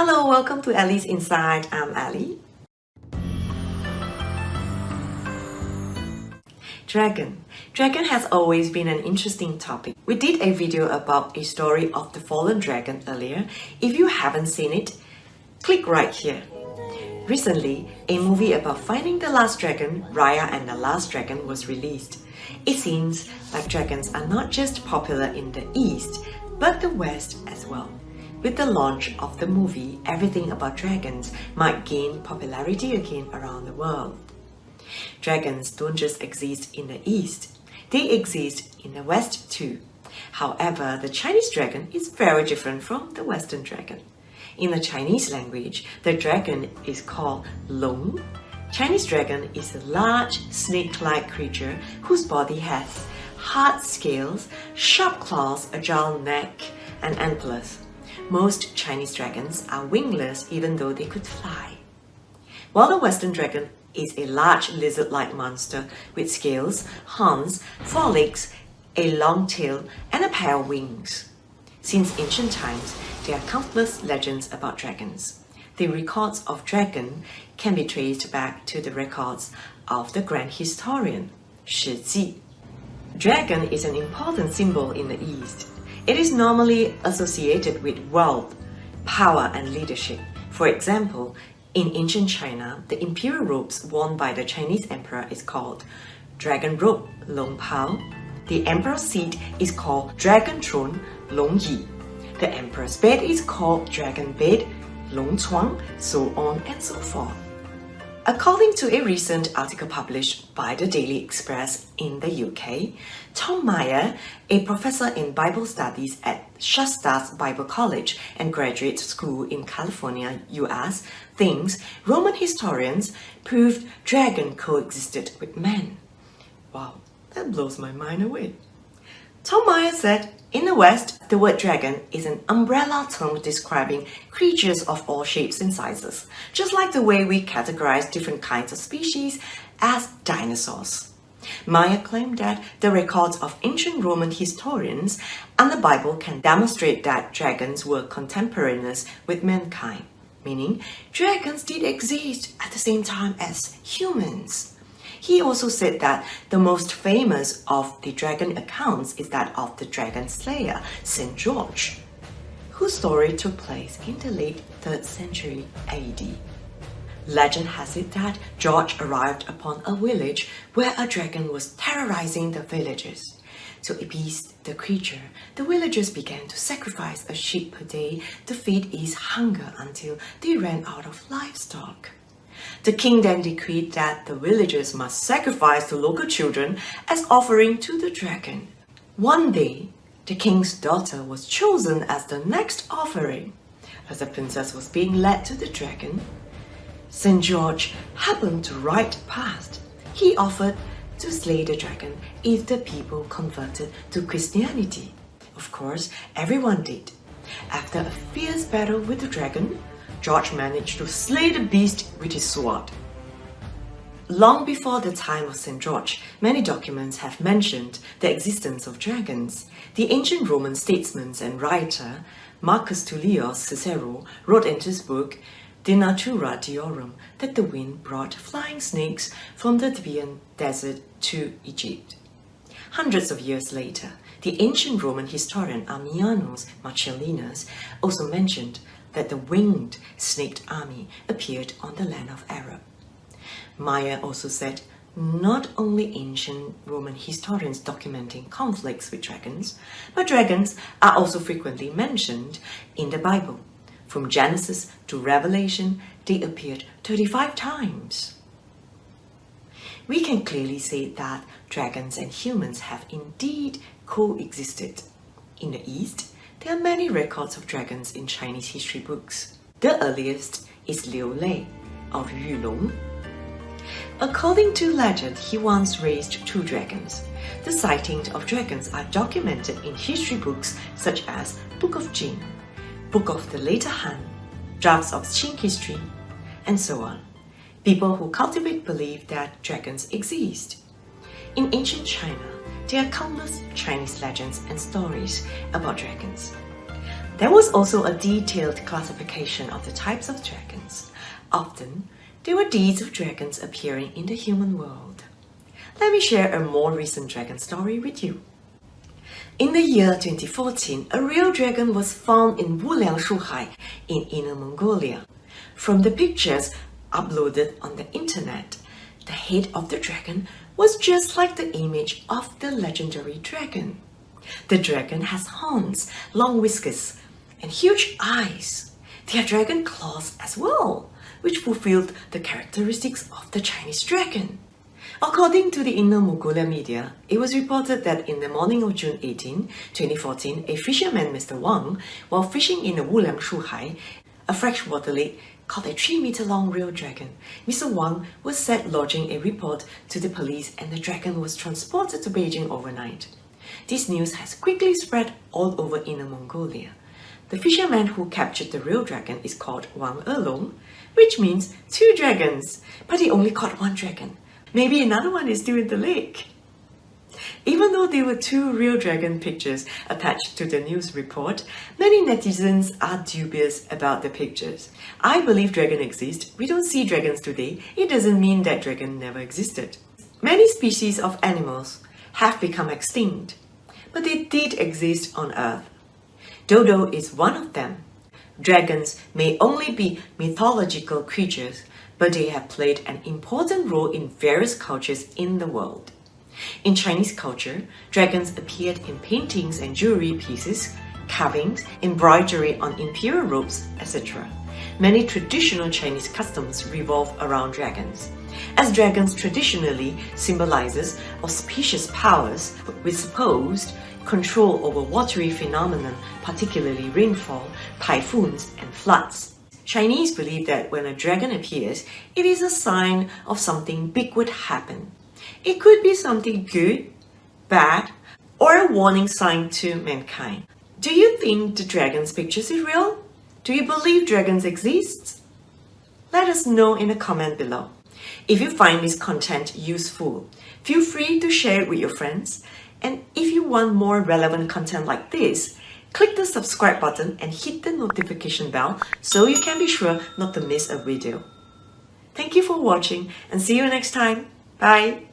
Hello, welcome to Ali's Inside. I'm Ali. Dragon. Dragon has always been an interesting topic. We did a video about a story of the fallen dragon earlier. If you haven't seen it, click right here. Recently, a movie about finding the last dragon, Raya and the Last Dragon, was released. It seems like dragons are not just popular in the East, but the West as well. With the launch of the movie, everything about dragons might gain popularity again around the world. Dragons don't just exist in the East, they exist in the West too. However, the Chinese dragon is very different from the Western dragon. In the Chinese language, the dragon is called Long. Chinese dragon is a large snake-like creature whose body has hard scales, sharp claws, agile neck, and antlers. Most Chinese dragons are wingless even though they could fly. While the Western dragon is a large lizard-like monster with scales, horns, 4 legs, a long tail, and a pair of wings. Since ancient times, there are countless legends about dragons. The records of dragon can be traced back to the records of the grand historian, Shi Ji. Dragon is an important symbol in the East. It is normally associated with wealth, power, and leadership. For example, in ancient China, the imperial robes worn by the Chinese emperor is called dragon robe, Long Pao. The emperor's seat is called dragon throne, Long Yi. The emperor's bed is called dragon bed, Long Chuang, so on and so forth. According to a recent article published by the Daily Express in the UK, Tom Meyer, a professor in Bible studies at Shasta's Bible College and Graduate School in California, US, thinks Roman historians proved dragon coexisted with men. Wow, that blows my mind away. Tom Meyer said, in the West, the word dragon is an umbrella term describing creatures of all shapes and sizes, just like the way we categorize different kinds of species as dinosaurs. Meyer claimed that the records of ancient Roman historians and the Bible can demonstrate that dragons were contemporaneous with mankind, meaning dragons did exist at the same time as humans. He also said that the most famous of the dragon accounts is that of the dragon slayer, St. George, whose story took place in the late 3rd century AD. Legend has it that George arrived upon a village where a dragon was terrorizing the villagers. To appease the creature, the villagers began to sacrifice a sheep per day to feed its hunger until they ran out of livestock. The king then decreed that the villagers must sacrifice the local children as offering to the dragon. One day, the king's daughter was chosen as the next offering. As the princess was being led to the dragon, St. George happened to ride past. He offered to slay the dragon if the people converted to Christianity. Of course, everyone did. After a fierce battle with the dragon, George managed to slay the beast with his sword. Long before the time of St. George, many documents have mentioned the existence of dragons. The ancient Roman statesman and writer Marcus Tullius Cicero wrote in his book De Natura Deorum that the wind brought flying snakes from the Libyan desert to Egypt. Hundreds of years later, the ancient Roman historian Ammianus Marcellinus also mentioned that the winged snake army appeared on the land of Arab. Meyer also said not only ancient Roman historians documenting conflicts with dragons, but dragons are also frequently mentioned in the Bible. From Genesis to Revelation, they appeared 35 times. We can clearly say that dragons and humans have indeed coexisted. In the East, there are many records of dragons in Chinese history books. The earliest is Liu Lei of Yulong. According to legend, he once raised 2 dragons. The sightings of dragons are documented in history books such as Book of Jin, Book of the Later Han, drafts of Qing history, and so on. People who cultivate believe that dragons exist. In ancient China, there are countless Chinese legends and stories about dragons. There was also a detailed classification of the types of dragons. Often, there were deeds of dragons appearing in the human world. Let me share a more recent dragon story with you. In the year 2014, a real dragon was found in Wuliangshuhai in Inner Mongolia. From the pictures uploaded on the internet, the head of the dragon was just like the image of the legendary dragon. The dragon has horns, long whiskers, and huge eyes. There are dragon claws as well, which fulfilled the characteristics of the Chinese dragon. According to the Inner Mongolia media, it was reported that in the morning of June 18, 2014, a fisherman, Mr. Wang, while fishing in the Wuliangshuhai, a freshwater lake, caught a 3-meter-long real dragon. Mr. Wang was said lodging a report to the police and the dragon was transported to Beijing overnight. This news has quickly spread all over Inner Mongolia. The fisherman who captured the real dragon is called Wang Elong, which means 2 dragons, but he only caught 1 dragon. Maybe another one is still in the lake. Even though there were 2 real dragon pictures attached to the news report, many netizens are dubious about the pictures. I believe dragons exist. We don't see dragons today. It doesn't mean that dragon never existed. Many species of animals have become extinct, but they did exist on Earth. Dodo is one of them. Dragons may only be mythological creatures, but they have played an important role in various cultures in the world. In Chinese culture, dragons appeared in paintings and jewelry pieces, carvings, embroidery on imperial robes, etc. Many traditional Chinese customs revolve around dragons. As dragons traditionally symbolizes auspicious powers with supposed control over watery phenomena, particularly rainfall, typhoons, and floods. Chinese believe that when a dragon appears, it is a sign of something big would happen. It could be something good, bad, or a warning sign to mankind. Do you think the dragon's pictures is real? Do you believe dragons exist? Let us know in the comment below. If you find this content useful, feel free to share it with your friends. And if you want more relevant content like this, click the subscribe button and hit the notification bell so you can be sure not to miss a video. Thank you for watching and see you next time. Bye!